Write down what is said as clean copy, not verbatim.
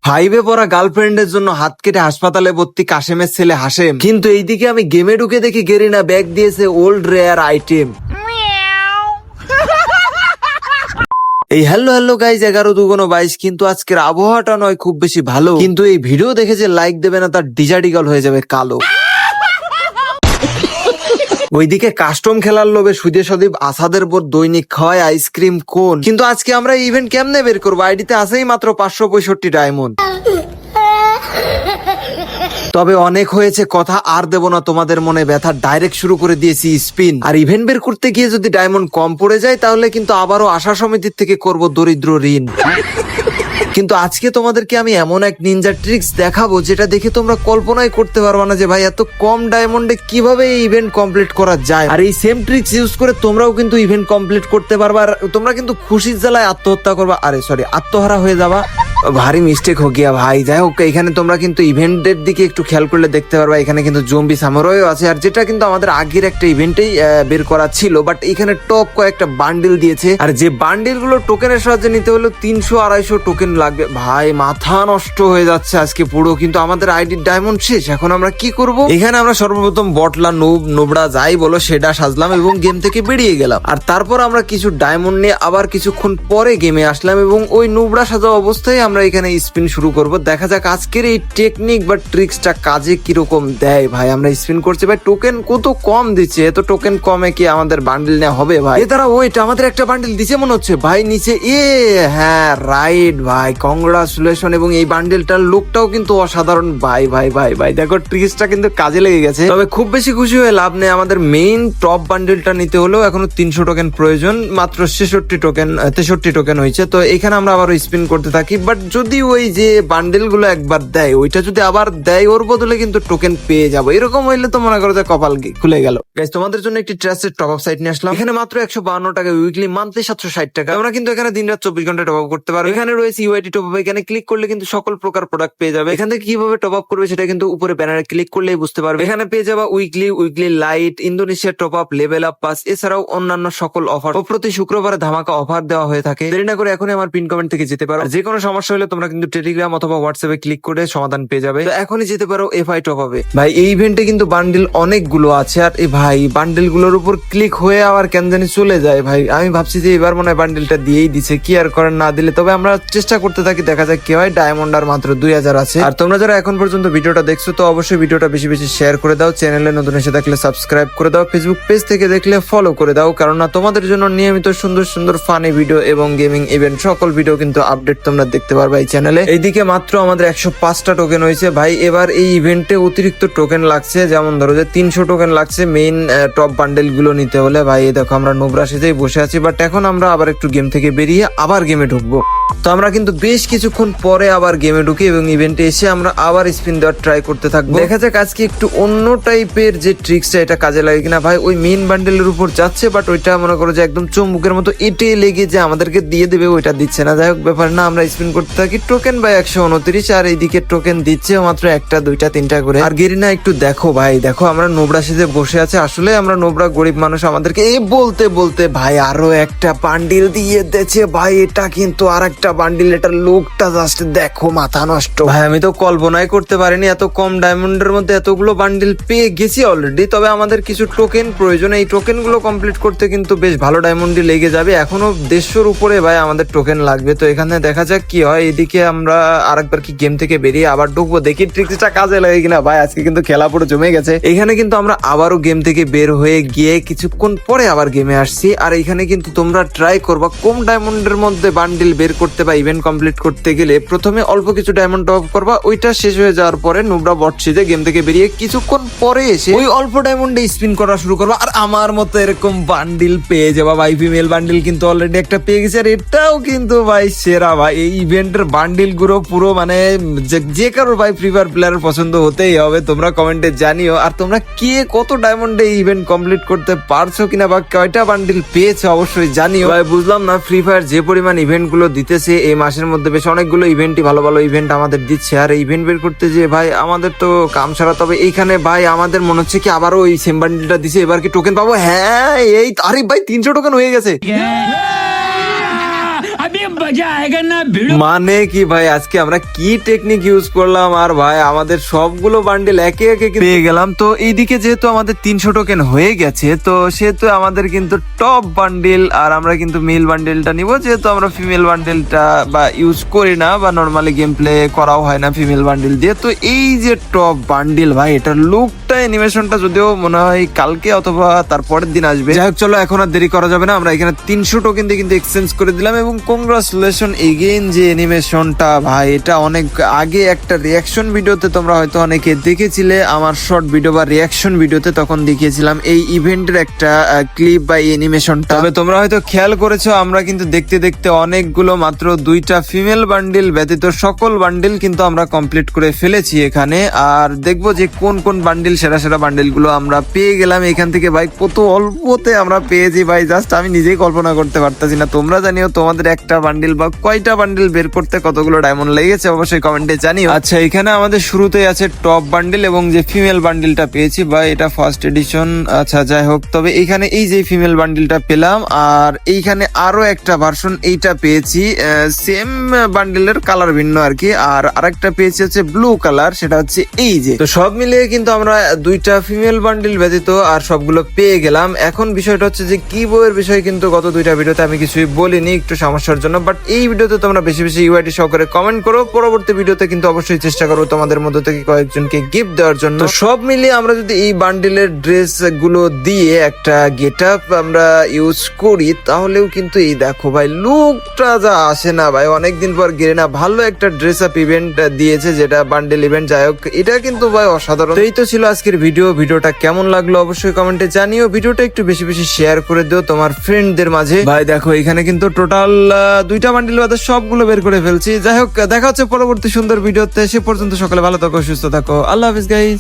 ফাইভে পড়া গার্লফ্রেন্ডের জন্য হাত কেটে হাসপাতালে ভর্তি কাশেমের ছেলে হাসেম, কিন্তু এইদিকে আমি গেমে ঢুকে দেখি গেরিনা ব্যাগ দিয়েছে ওল্ড রেয়ার আইটেম। এই হ্যালো গাইজ 11-2-22, কিন্তু আজকের আবহাওয়াটা নয় খুব বেশি ভালো, কিন্তু এই ভিডিও দেখে যে লাইক দেবে না তার ডিজার্টিকল হয়ে যাবে কালো। ওইদিকে কাস্টম খেলার লোভে সুদে সদীপ আসাদের পর দৈনিক খাওয়ায় আইসক্রিম কোন, কিন্তু আজকে আমরা ইভেন্ট কেমনে বের করবো? আইডিতে আছেই মাত্র 565 ডায়মন্ড। তবে অনেক হয়েছে কথা, আর দেব না তোমাদের মনে ব্যথা, ডাইরেক্ট শুরু করে দিয়েছি স্পিন। আর ইভেন্ট বের করতে গিয়ে যদি ডায়মন্ড কম পড়ে যায় তাহলে কিন্তু আবারও আশা সমিতির থেকে করব দরিদ্র ঋণ। কিন্তু আজকে তোমাদেরকে আমি এমন এক নিনজা ট্রিক্স দেখাবো যেটা দেখে তোমরা কল্পনাই করতে পারবা না যে ভাই এত কম ডায়মন্ডে কিভাবে এই ইভেন্ট কমপ্লিট করা যায়। আর এই সেম ট্রিক্স ইউজ করে তোমরাও কিন্তু ইভেন্ট কমপ্লিট করতে পারবা, আর তোমরা কিন্তু খুশির জ্বালায় আত্মহত্যা করবা, আত্মহারা হয়ে যাবা। ভারী মিস্টেক হো গিয়া ভাই। যাই হোক, এখানে তোমরা কিন্তু ইভেন্টের দিকে একটু খেয়াল করলে দেখতে পারবা এখানে কিন্তু জম্বি সামুরাইও আছে, আর যেটা কিন্তু আমাদের আগের একটা ইভেন্টেই বের করা ছিল। বাট এখানে টপ কয়েকটা বান্ডিল দিয়েছে, আর যে বান্ডিল গুলো টোকেনের সাহায্যে নিতে হলো 300-250 টোকেন লাগবে। ভাই মাথা নষ্ট হয়ে যাচ্ছে আজকে পুরো, কিন্তু আমাদের আইডির ডায়মন্ড শেষ। এখন আমরা কি করব? এখানে আমরা সর্বপ্রথম বটলা নোবড়া যাই বলো সেটা সাজলাম এবং গেম থেকে বেরিয়ে গেলাম। আর তারপর আমরা কিছু ডায়মন্ড নিয়ে আবার কিছুক্ষণ পরে গেমে আসলাম এবং ওই নোবড়া সাজা অবস্থায় আমরা এখানে স্পিন শুরু করব। দেখা যাক আজকের এই টেকনিক বা ট্রিক্সটা কাজে কিরকম দেয়। ভাই আমরা স্পিন করছি, ভাই টোকেন কত কম দিচ্ছে, এত টোকেন কমে কি আমাদের বান্ডিল নেওয়া হবে? ভাই তারা ওইটা আমাদের একটা বান্ডিল দিছে মনে হচ্ছে ভাই নিচে। হ্যাঁ রাইট ভাই, কংগ্রাচুলেশন। এবং এই বান্ডিলটার লুকটাও কিন্তু অসাধারণ। ভাই ভাই ভাই ভাই দেখো ট্রিক্সটা কিন্তু কাজে লেগে গেছে। তবে খুব বেশি খুশি হয়ে লাভ নেই, আমাদের মেইন টপ বান্ডিলটা নিতে হলেও এখনো 300 টোকেন প্রয়োজন, মাত্র 63 টোকেন হয়েছে। তো এখানে আমরা আবার স্পিন করতে থাকি। বাট যদি ওই যে বান্ডেল গুলো একবার দেয়, ওইটা যদি আবার দেয় ওর বদলে কিন্তু টোকেন পেয়ে যাবো। এরকম হইলে তো মনে করো যে কপাল খুলে গেল। গাইস তোমাদের জন্য একটি ট্রাস্টেড টপ আপ সাইট নিয়ে আসলাম। এখানে মাত্র 152 টাকা উইকলি, মান্থলি 760 টাকা। আমরা কিন্তু এখানে দিন রাত 24 ঘন্টা টপ আপ করতে পারবো। এখানে রয়েছে ইউআইডি টপ আপ, এখানে ক্লিক করলে কিন্তু সকল প্রকার প্রোডাক্ট পেয়ে যাবে। এখান থেকে কিভাবে টপ আপ করবে সেটা কিন্তু উপরে ব্যানারে ক্লিক করলেই বুঝতে পারবে। এখানে পেয়ে যাবা weekly light, Indonesia top up, level up pass, এছাড়াও অন্যান্য সকল অফার। ও প্রতি শুক্রবারে ধামাকা অফার দেওয়া হয়ে থাকে। দেরি না করে এখনই আমার পিন কমেন্ট থেকে যেতে পারো। যে কোনো সমস্যা হলে তোমরা কিন্তু টেলিগ্রাম অথবা হোয়াটসঅ্যাপে ক্লিক করে সমাধান পেয়ে যাবে। তো এখনই যেতে পারো এফআই টপ আপে। ভাই এই ইভেন্টে কিন্তু বান্ডিল অনেকগুলো আছে, আর এই ভাই বান্ডিল গুলোর উপর ক্লিক হয়ে আবার কেন জানি চলে যায়। ভাই আমি ভাবছি যে এবার মনে হয় বান্ডিলটা দিয়েই দিছে, কি আর করেন না দিলে। তবে আমরা চেষ্টা করতে থাকি, দেখা যাক কি হয়। ডায়মন্ড আর মাত্র 2000 আছে। আর তোমরা যারা এখন পর্যন্ত ভিডিওটা দেখছো তো অবশ্যই ভিডিওটা বেশি বেশি শেয়ার করে দাও। চ্যানেলে নতুন এসে থাকলে সাবস্ক্রাইব করে দাও। ফেসবুক পেজ থেকে দেখলে ফলো করে দাও, কারণ না তোমাদের জন্য নিয়মিত সুন্দর সুন্দর ফানি ভিডিও এবং গেমিং ইভেন্ট সকল ভিডিও কিন্তু আপডেট তোমরা দেখতে পারবে এই চ্যানেলে। এইদিকে মাত্র আমাদের 105টা টোকেন হয়েছে। ভাই এবার এই ইভেন্টে অতিরিক্ত টোকেন লাগছে, যেমন ধরো যে 300 টোকেন লাগছে মেইন টপ বান্ডেল গুলো নিতে হলে। ভাই দেখো আমরা নোবরা সেজেই বসে আছি, বাট এখন আমরা আবার একটু গেম থেকে বেরিয়ে আবার গেমে ঢুকবো। তো আমরা কিন্তু বেশ কিছুক্ষণ পরে আবার গেমে ঢুকি এবং ইভেন্টে এসে আমরা আবার স্পিন দেওয়ার ট্রাই করতে থাকবো। দেখা যাক আজকে একটু অন্য টাইপের যে ট্রিক্সটা এটা কাজে লাগে কিনা। ভাই ওই মেইন বান্ডেলের উপর যাচ্ছে, বাট ওইটা মনে করো যে একদম চুম্বুকের মতো এটে লেগে যে আমাদেরকে দিয়ে দেবে, ওইটা দিচ্ছে না। যাই হোক ব্যাপার না, আমরা স্পিন করতে থাকি। টোকেন ভাই 129, আর এইদিকে টোকেন দিচ্ছে মাত্র 1টা 2টা 3টা করে। আর গেরিনা একটু দেখো ভাই, দেখো আমরা নোবরা সেজে বসে আছে। আসলে আমরা নোবরা গরিব মানুষ, আমাদেরকে বলতে বলতে ভাই আরো একটা বান্ডিল দিয়ে দিয়েছে। ভাই এটা কিন্তু আর একটা বান্ডিল, এটার লুকটা জাস্ট দেখো, মাথা নষ্ট। ভাই আমি তো কল্পনাই করতে পারিনি এত কম ডায়মন্ডের মধ্যে এতগুলো বান্ডিল পেয়ে গেছি অলরেডি। তবে আমাদের কিছু টোকেন প্রয়োজন, এই টোকেন গুলো কমপ্লিট করতে কিন্তু বেশ ভালো ডায়মন্ডই লেগে যাবে। এখনো 150 উপরে ভাই আমাদের টোকেন লাগবে। তো এখানে দেখা যাক কি হয়। এদিকে আমরা আরেকবার কি গেম থেকে বেরিয়ে আবার ঢুকবো, দেখি ট্রিক্সটা কাজে লাগে কিনা। ভাই আজকে কিন্তু খেলা পুরো জমে গেছে। এখানে কিন্তু আমরা আবারও গেম থেকে বের হয়ে গিয়ে কিছুক্ষণ পরে আবার গেমে আসছি। আর এখানে কিন্তু তোমরা ট্রাই করবা কম ডায়মন্ডের মধ্যে বান্ডিল বের করতে বা ইভেন্ট কমপ্লিট করতে গেলে প্রথমে অল্প কিছু ডায়মন্ড টপ করবা, ওইটা শেষ হয়ে যাওয়ার পরে নোবরা বট সেজে গেম থেকে বেরিয়ে কিছুক্ষণ পরে এসে ওই অল্প ডায়মন্ডে স্পিন করা শুরু করবা। আর আমার মতো এরকম বান্ডিল পেয়ে যাবা। ভাই ফিমেল বান্ডিল কিন্তু অলরেডি একটা পেয়ে গেছে, আর এটাও কিন্তু ভাই সেরা। ভাই এই ইভেন্টের বান্ডিল গুলো পুরো মানে যে কারোর ভাই ফ্রি ফায়ার প্লেয়ারের পছন্দ হতেই হবে। তোমরা কমেন্টে জানিও, আর তোমরা কে কত ডায়মন্ডে ইভেন্ট কমপ্লিট করতে পারছো কিনা বা কয়টা বান্ডিল পেয়েছো অবশ্যই জানিও। ভাই বুঝলাম না ফ্রি ফায়ার যে পরিমাণ ইভেন্ট গুলো দিতেছে এই মাসের মধ্যে, বেশ অনেকগুলো ইভেন্টই ভালো ভালো ইভেন্ট আমাদের দিচ্ছে। আর ইভেন্ট বের করতে যে ভাই আমাদের তো কাম সারা। তবে এইখানে ভাই আমাদের মনে হচ্ছে কি আবারও ওই সেম বান্ডিলটা দিছে, এবার কি টোকেন পাবো? হ্যাঁ এই আরে ভাই 300 টোকেন হয়ে গেছে। মানে কি ভাই, আজকে আমরা কি টেকনিক ইউজ করলাম আর ভাই আমাদের সবগুলো বান্ডেল একে একে পেয়ে গেলাম। তো এইদিকে যেহেতু আমাদের 300 টোকেন হয়ে গেছে, তো সেহেতু আমাদের কিন্তু টপ বান্ডেল, আর আমরা কিন্তু মেল বান্ডেলটা নিব, যেহেতু আমরা ফিমেল বান্ডেলটা বা ইউজ করি না বা নর্মালি গেম প্লে করাও হয় না ফিমেল বান্ডেল দিয়ে। তো এই যে টপ বান্ডেল ভাই, এটার লুকটা অ্যানিমেশনটা যদিও মনে হয় কালকে অথবা তার পরের দিন আসবে। যাই হোক, চলো এখন আর দেরি করা যাবে না, আমরা এখানে 300 টোকেন দিয়ে কিন্তু এক্সচেঞ্জ করে দিলাম। এবং কংগ্রাচুলেশন এগেইন, যে অ্যানিমেশনটা ভাই, এটা অনেক আগে একটা রিয়াকশন ভিডিওতে তোমরা হয়তো অনেকে দেখেছিলে, আমার শর্ট ভিডিও বা রিয়াকশন ভিডিওতে তখন দেখিয়েছিলাম এই ইভেন্টের একটা ক্লিপ বা অ্যানিমেশনটা। তবে তোমরা হয়তো খেয়াল করেছো, আমরা কিন্তু দেখতে দেখতে অনেকগুলো মাত্র 2টা ফিমেল বান্ডেল ব্যতীত সকল বান্ডেল কিন্তু আমরা কমপ্লিট করে ফেলেছি এখানে। আর দেখবো যে কোন কোন বান্ডেল, সেরা সেরা বান্ডেল গুলো আমরা পেয়ে গেলাম এখান থেকে। ভাই কত অল্পতে আমরা পেয়েছি ভাই, জাস্ট আমি নিজেই কল্পনা করতে পারতাছি না। তোমরা জানিও তোমাদের একটা বান্ডেল বা কয়টা বান্ডেল বের করতে কতগুলো ডায়মন্ড লেগেছে, অবশ্যই কমেন্টে জানিও। আচ্ছা, এখানে আমাদের শুরুতেই আছে টপ বান্ডেল এবং যে ফিমেল বান্ডেলটা পেয়েছি ভাই, এটা ফার্স্ট এডিশন। আচ্ছা যাই হোক, তবে এইখানে এই যে ফিমেল বান্ডেলটা পেলাম, আর এইখানে আরো একটা ভার্সন এইটা পেয়েছি, সেম বান্ডেলের কালার ভিন্ন আর কি। আর আরেকটা পেয়েছি হচ্ছে ব্লু কালার, সেটা হচ্ছে এই যে। তো সব মিলিয়ে কিন্তু আমরা 2টা ফিমেল বান্ডেল ব্যতীত আর সবগুলো পেয়ে গেলাম। এখন বিষয়টা হচ্ছে যে কি বইয়ের বিষয় কিন্তু গত 2টা ভিডিওতে আমি কিছুই বলিনি একটু সমস্যার জন্য, বাট এই ভিডিওতে তোমরা বেশি বেশি ইউআইডি সহকারে কমেন্ট করো। পরবর্তী ভিডিওতে কিন্তু অবশ্যই চেষ্টা করবো তোমাদের মধ্যে থেকে কয়েকজনকে গিফট দেওয়ার জন্য। তো সব মিলিয়ে আমরা যদি এই বান্ডেলের ড্রেস গুলো দিয়ে একটা গেট আপ আমরা ইউজ করি, তাহলেও কিন্তু এই দেখো ভাই, লুকটা যা আসে না ভাই, অনেকদিন পর গেরেনা ভালো একটা ড্রেস আপ ইভেন্ট দিয়েছে, যেটা বান্ডেল ইভেন্ট। যাই হোক, এটা কিন্তু ভাই অসাধারণ। তো এই তো ছিল আজকের ভিডিওটা কেমন লাগলো অবশ্যই কমেন্টে জানিও। ভিডিওটা একটু বেশি বেশি শেয়ার করে দিও তোমার ফ্রেন্ডদের মাঝে। ভাই দেখো, এখানে কিন্তু টোটাল 2টা বান্ডেল বাদে সবগুলো বের করে ফেলছি। যাই হোক, দেখা হচ্ছে পরবর্তী সুন্দর ভিডিওতে। সে পর্যন্ত সকলে ভালো থাকো, সুস্থ থাকো, আল্লাহ হাফিজ গাইস।